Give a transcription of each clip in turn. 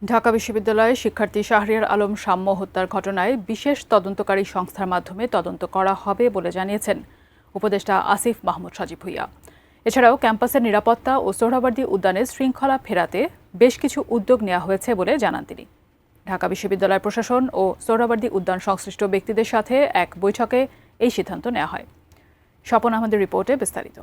ঢাকা বিশ্ববিদ্যালয়ে শিক্ষার্থী শাহরিয়ার আলম সাম্য হত্যার ঘটনায় বিশেষ তদন্তকারী সংস্থার মাধ্যমে তদন্ত করা হবে বলে জানিয়েছেন উপদেষ্টা আসিফ মাহমুদ সজীব ভুঁইয়া। এছাড়াও ক্যাম্পাসের নিরাপত্তা ও সোহরাওয়ার্দী উদ্যানে শৃঙ্খলা ফেরাতে বেশ কিছু উদ্যোগ নেওয়া হয়েছে বলে জানান তিনি। ঢাকা বিশ্ববিদ্যালয় প্রশাসন ও সোহরাওয়ার্দী উদ্যান সংশ্লিষ্ট ব্যক্তিদের সাথে এক বৈঠকে এই সিদ্ধান্ত নেওয়া হয়। স্বপন আহমেদের রিপোর্টে বিস্তারিত।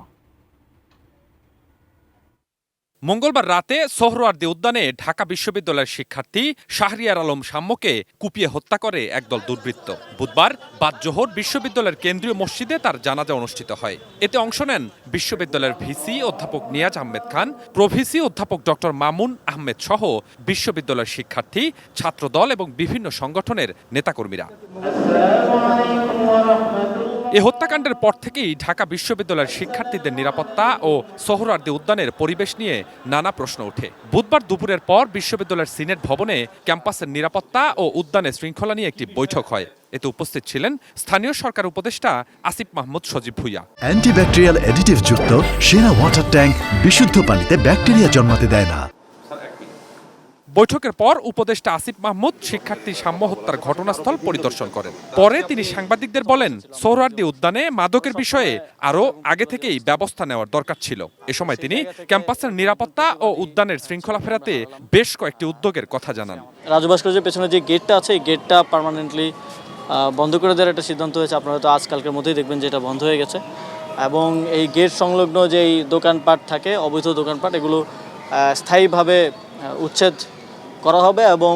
মঙ্গলবার রাতে সোহরাওয়ার্দী উদ্যানে ঢাকা বিশ্ববিদ্যালয়ের শিক্ষার্থী শাহরিয়ার আলম সাম্যকে কুপিয়ে হত্যা করে একদল দুর্বৃত্ত। বুধবার বাদ জোহর বিশ্ববিদ্যালয়ের কেন্দ্রীয় মসজিদে তার জানাজা অনুষ্ঠিত হয়। এতে অংশ নেন বিশ্ববিদ্যালয়ের ভিসি অধ্যাপক নিয়াজ আহমেদ খান, প্রভিসি অধ্যাপক ডক্টর মামুন আহমেদ সহ বিশ্ববিদ্যালয়ের শিক্ষার্থী, ছাত্রদল এবং বিভিন্ন সংগঠনের নেতাকর্মীরা। এ হত্যাকাণ্ডের পর থেকেই ঢাকা বিশ্ববিদ্যালয়ের শিক্ষার্থীদের নিরাপত্তা ও সোহরাওয়ার্দী উদ্যানের পরিবেশ নিয়ে নানা প্রশ্ন ওঠে। বুধবার দুপুরের পর বিশ্ববিদ্যালয়ের সিনেট ভবনে ক্যাম্পাসের নিরাপত্তা ও উদ্যানের শৃঙ্খলা নিয়ে একটি বৈঠক হয়। এতে উপস্থিত ছিলেন স্থানীয় সরকার উপদেষ্টা আসিফ মাহমুদ সজীব ভুঁইয়া। অ্যান্টিব্যাকটেরিয়াল অ্যাডিটিভ যুক্ত সেরা ওয়াটার ট্যাঙ্ক বিশুদ্ধ পানিতে ব্যাকটেরিয়া জন্মাতে দেয় না। বৈঠকের পর উপদেষ্টা আসিফ মাহমুদ শিক্ষার্থী সাম্য হত্যার ঘটনাস্থল পরিদর্শন করেন। পরে তিনি সাংবাদিকদের বলেন, সোহরাওয়ার্দী উদ্যানে মাদকের বিষয়ে আরও আগে থেকেই ব্যবস্থা নেওয়ার দরকার ছিল। এ সময় তিনি ক্যাম্পাসের নিরাপত্তা ও উদ্যানের শৃঙ্খলা ফেরাতে বেশ কয়েকটি উদ্যোগের কথা জানান। রাজু ভাস্কর্যের পেছনে যে গেটটা আছে, এই গেটটা পার্মানেন্টলি বন্ধ করে দেওয়ার একটা সিদ্ধান্ত হয়েছে। আপনারা হয়তো আজকালকের মধ্যেই দেখবেন যে এটা বন্ধ হয়ে গেছে। এবং এই গেট সংলগ্ন যেই দোকানপাট থাকে, অবৈধ দোকানপাট, এগুলো স্থায়ীভাবে উচ্ছেদ করা হবে এবং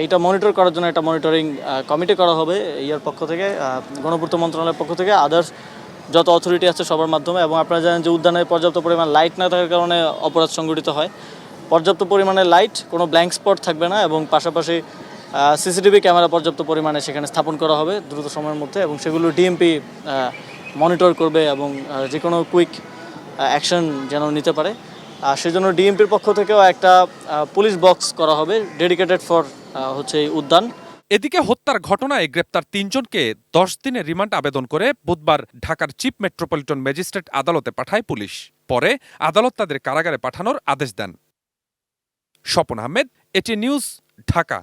এইটা মনিটর করার জন্য একটা মনিটরিং কমিটি করা হবে ইয়ার পক্ষ থেকে, গণপূর্ত মন্ত্রণালয়ের পক্ষ থেকে, আদার্স যত অথরিটি আছে সবার মাধ্যমে। এবং আপনারা জানেন যে উদ্যানে পর্যাপ্ত পরিমাণ লাইট না থাকার কারণে অপরাধ সংঘটিত হয়। পর্যাপ্ত পরিমাণে লাইট, কোনো ব্ল্যাঙ্ক স্পট থাকবে না এবং পাশাপাশি সিসিটিভি ক্যামেরা পর্যাপ্ত পরিমাণে সেখানে স্থাপন করা হবে দ্রুত সময়ের মধ্যে, এবং সেগুলো ডিএমপি মনিটর করবে এবং যে কোনো কুইক অ্যাকশন যেন নিতে পারে। সেজন্য ডিএমপির পক্ষ থেকেও একটা পুলিশ বক্স করা হবে ডেডিকেটেড ফর এই উদ্যান। এদিকে হত্যার ঘটনায় গ্রেপ্তার ৩ জনকে 10 দিনের রিমান্ড আবেদন করে বুধবার ঢাকার চিফ মেট্রোপলিটন ম্যাজিস্ট্রেট আদালতে পাঠায় পুলিশ। পরে আদালত তাদের কারাগারে পাঠানোর আদেশ দেন। স্বপন আহমেদ, এটি নিউজ, ঢাকা।